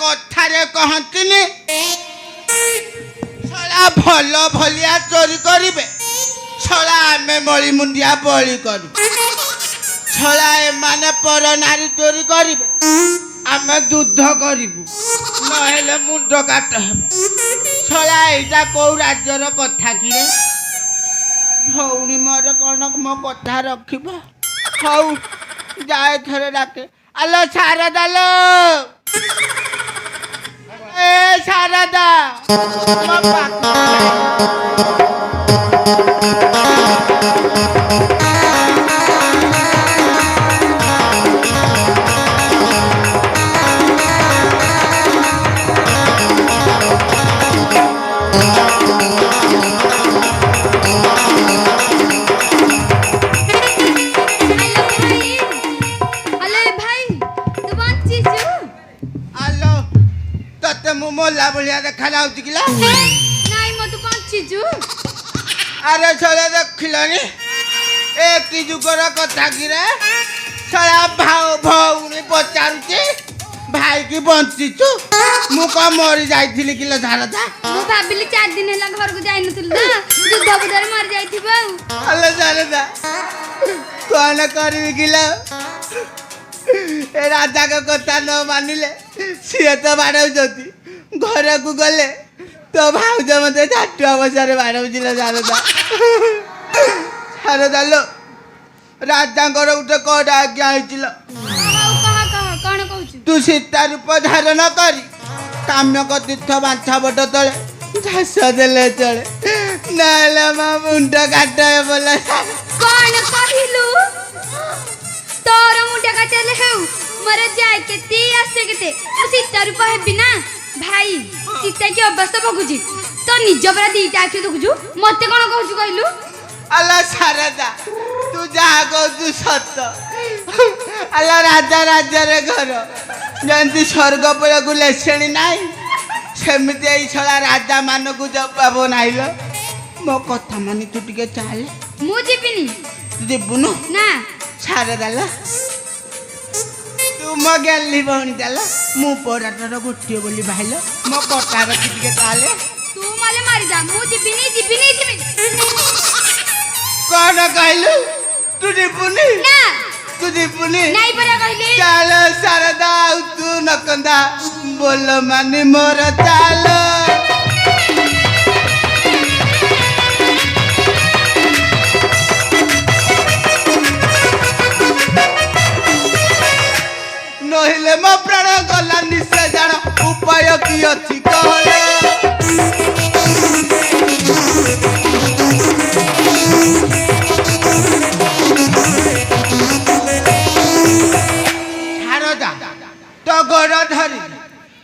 कथारे कहंतिनी छला भल भलिया चोरी करिबे छला आमे मळी मुंडिया बळी करू छला ए माने पर नारी चोरी करिबे आमे युद्ध करिबु नहेले मुंड काट हेबो छला एटा को राज्यर कथा कि रे भौणी मोर कौन मो कथा रखिबो हौ जाए थरे डाके आलो शारदा लो ए शारदा मो पाक मोला बढ़िया देखा जाऊँ किला नहीं मत पहुंचीजु अरे छोले देखिलानी एक की जुगर कथा कि रे छड़ा भाव भौणी पचारुची भाई की बंचिचु मु को मरी जाइथिली किलो झारदा मु भाबिली 4 दिन हैला घर को जाई नथुल ना युद्ध बुदर मर जाइथिबो अल्ले झारदा कोन करबी किलो ए राजा का कथा न मानिले सिए तो बाड़ौ जति घर को गले तो भाउज मते झाटुआ बजारे बाड़ौ जिला झारदा झारदा लो राजा घर उठे कोडा आज्ञा आइचिलो कहा कोन कहू तू सीता रूप धारण करी काम्य को तीर्थ बांछा बट तले झास देले चले नाले मा मुंड काटे बोला कोन कहिलु तोर मुंड काटेले हेउ मरे जाय केती आसे केते सीता रूप हेबी ना भाई सीता की अवस्था भगुजी तो निज परा दीटा आखि देखुजु मते कोन कहू कहलु अल्लाह शारदा तू जा कहू सत अल्लाह राजा राजा रे घर जंती स्वर्ग पर को लेसेणी नाही सेमिति एई छला राजा मान को जवाब नाइलो मो कथा मानी तू टिके चाल मु जिबिनी जिबुनु ना शारदा ला तू मो गेली भौणी दाला मु पराटर गोटिए बोली भाइलो मो कथा रखी टिके चाल तू माले मारी जा मु जिबिनी कौन कहलु तू जिबुनी ना तू जिबुनी नहीं परा कहली चाल शारदा तू नकंदा बोल मानी मोर चाल नहिले मो प्राण गला निसे जान उपाय की अछि कहले तो गोड़ धरी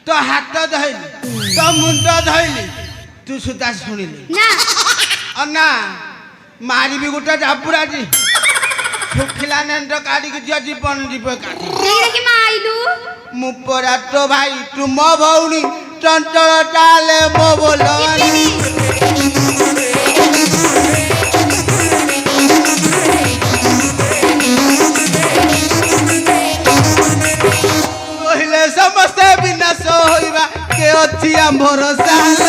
तो हाथ धइली तो मुंड धइली तू सुधा शुणिली ना अन्ना मारी भी गोटे जापुरा जी सुखिला नेंद्र काढ़ी के दिया जीवन जीव काढ़ी देखि माइलु मु परा तो भाई तू मो भौणी चंचल चाले मो बोलवानी समस्त विनाश होइबा के अछि आमर साल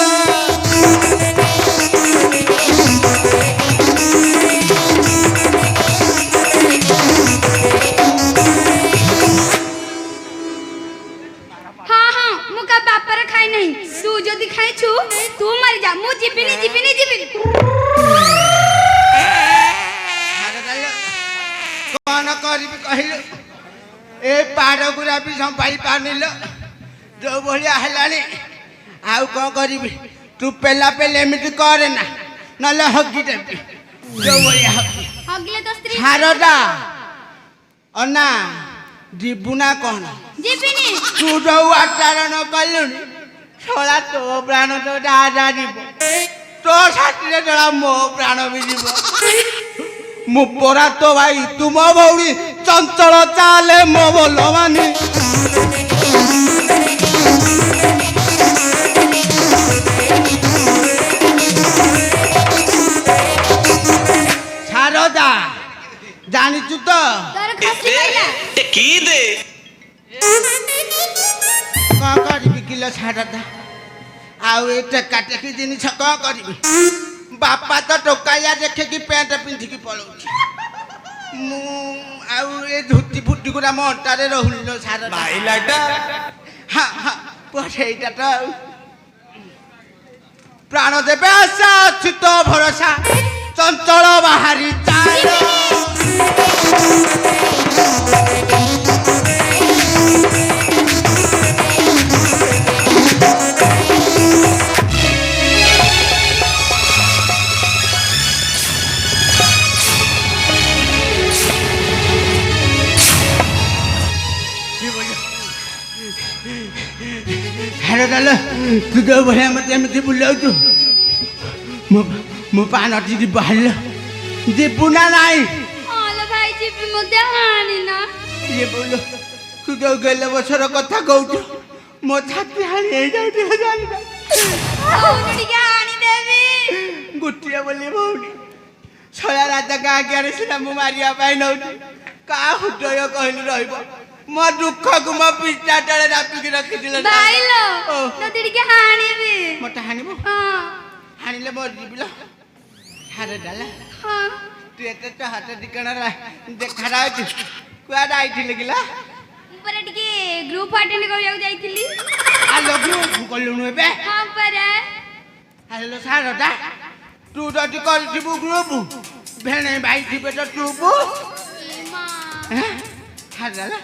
हां मुका बापर खाई नहीं तू जदी खाई छु तू मर जा मु जिबिनी कौन करबी कहिल ए पाड़ गुरा भी संभाली पानिल जो भलिया हेलानी आउ कौन करिबी तू पेला पेले एमिति करे ना नले हगी देबी जो भलिया हगले तो स्त्री शारदा अन्ना जीबुना कौन जिबिनी तू जो आचरण कलुनी छोड़ा तो प्राण तो दादा जीव तो साथी जरा मो प्राण भी जीव मु परा तो भाई तुम भौणी चंचल चाले मो बोलवानी शारदा जानिचु तो तोर खसी गइला की दे का करबी ଲୋ ଶାରଦା ଆଉ ଏ ଟେକା ଟେକି ଜିନିଷ କ'ଣ କରିବି ବାପା ତ ଟୋକାଳିଆ ଦେଖିକି ପ୍ୟାଣ୍ଟ ପିନ୍ଧିକି ପଳଉଛି ମୁଁ ଆଉ ଏ ଧୋତି ଫୁଟି ଗୁଡ଼ା ମୋ ଅଣ୍ଟାରେ ରହୁନି ଲୋ ଶାରଦା ହଁ ହଁ ସେଇଟା ତ ଆଉ ପ୍ରାଣ ଦେବେ ଆଶା ଅଛି ତ ଭରସା ଚଞ୍ଚଳ ବାହାରି ଚାଲ ଶାରଦା ତୁ ତ ବଢ଼ିଆ ମତେ ଏମିତି ବୁଲାଉଛୁ ମୋ ପାନଟି ଯିବ ହାଲ ଯିବୁ ନା ନାଇଁ ହଲୋ ଭାଇ ଯିବି ମୋତେ ହାଣିନା ଇଏ ବୋଲ ତୁ ତ ଗେଲ ବছର କଥା କହୁଛୁ ମୋ ଛାତି ହାଣି ହେଇଯାଉଛି ହଉନି ଟିକେ ହାଣିଦେବି ଗୋଟିଏ ବୋଲି ଭଉଣୀ ଶଳା ରାଜା ଗାଁ ଆଗରେ ସିନା ମୁଁ ମାରିବା ପାଇଁ ନଉଛି କାହା ହୃଦୟ କହିଲି ରହିବ ମୋ ଦୁଃଖକୁ ମୋ ପିଠା ତଳେ ରାପିକି ରଖିଥିଲେ ଭାଇଲୋ ତତେ ଟିକେ ହାଣିବି ମତେ ହାଣିବ ହଁ ହାଣିଲେ ମରିଯିବି ଲୋ ଶାରଦା ହଁ ତୁ ଏତେ ତ ହାତ ଦିକଣର ଦେଖାଯାଉଛି କୁଆଡ଼େ ଆଇଥିଲି କିଲା ମୁଁ ପରା ଟିକେ ଗ୍ରୁପ ଆଟେଣ୍ଡ କରିବାକୁ ଯାଇଥିଲି ଆଲୋ ଗ୍ରୁପ କଲୁଣୁ ଏବେ ହଁ ପରା ଆଲୋ ଶାରଦା ତୁ ଯଦି କରିଥିବୁ ଗ୍ରୁପ ଭେଣେଇ ଭାଇ ଥିବେ ତ ଚୁପୁ ଶାରଦା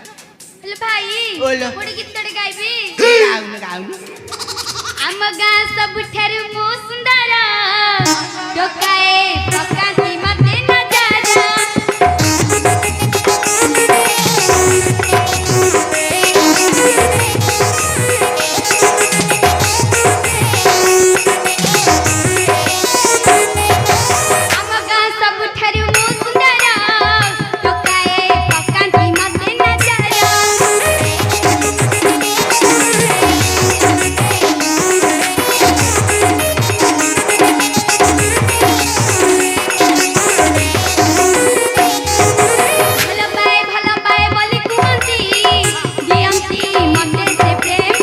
ହେଲେ ଭାଇ ବୋଲୋ। ଗୋଟେ ଗୀତଟେ ଗାଇବି ଗାଉନୁ ଆମ ଗାଁ ସବୁଠାରୁ ମୁଁ ସୁନ୍ଦର ଟୋକାଏ ପକାନ୍ତି ମତେ ନଜର ଆମ ଗାଁ ସବୁଠାରୁ ମୁଁ ସୁନ୍ଦର ଟୋକାଏ ପକାନ୍ତି ମତେ ନଜର ଭଲ ପାଏ ବୋଲି କୁହନ୍ତି ଦିଅନ୍ତି ମତେ ସେ ପ୍ରେମ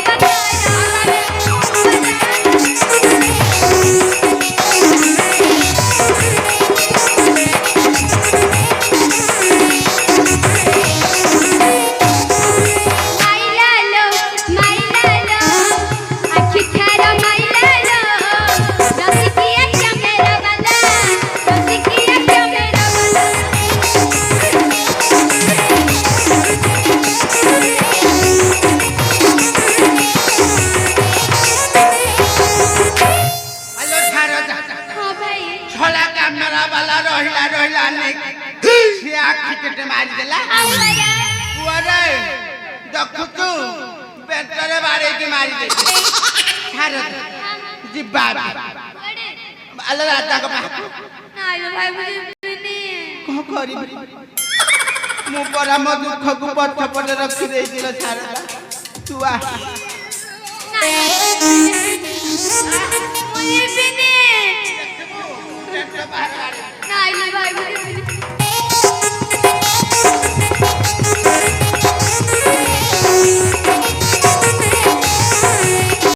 ମାଇଲାଲୋ ଆଖି ଠାର ମାଇଲାଲୋ ରସିକିଆ କ୍ୟାମେରା ବାଲା ରସିକିଆ କ୍ୟାମେରା ବାଲା ଆଲୋ ଶାରଦା ହଁ ଭାଇ ଛଳା କ୍ୟାମେରା ବାଲା ରହିଲା ନେଇ ସେ ଆଖି କେତେ ମାରିଦେଲା ପୁଅରେ ଦେଖୁଛୁ ପେଟରେ ବାଡ଼େଇକି ମାରିଦେଇଛି ଶାରଦା ଯିବା ଆଲୋ ରାଜାଙ୍କ ପାଖକୁ ନାଇଲୋ ଭାଇ ମୁଁ ଯିବିନି କ'ଣ କରିବି ମୁଁ ପରା ମୋ ଦୁଃଖକୁ ପଛପଟେ ରଖିଦେଇଛି ଲୋ ଶାରଦା ତୁ ଆ ମୁଁ ଯିବିନି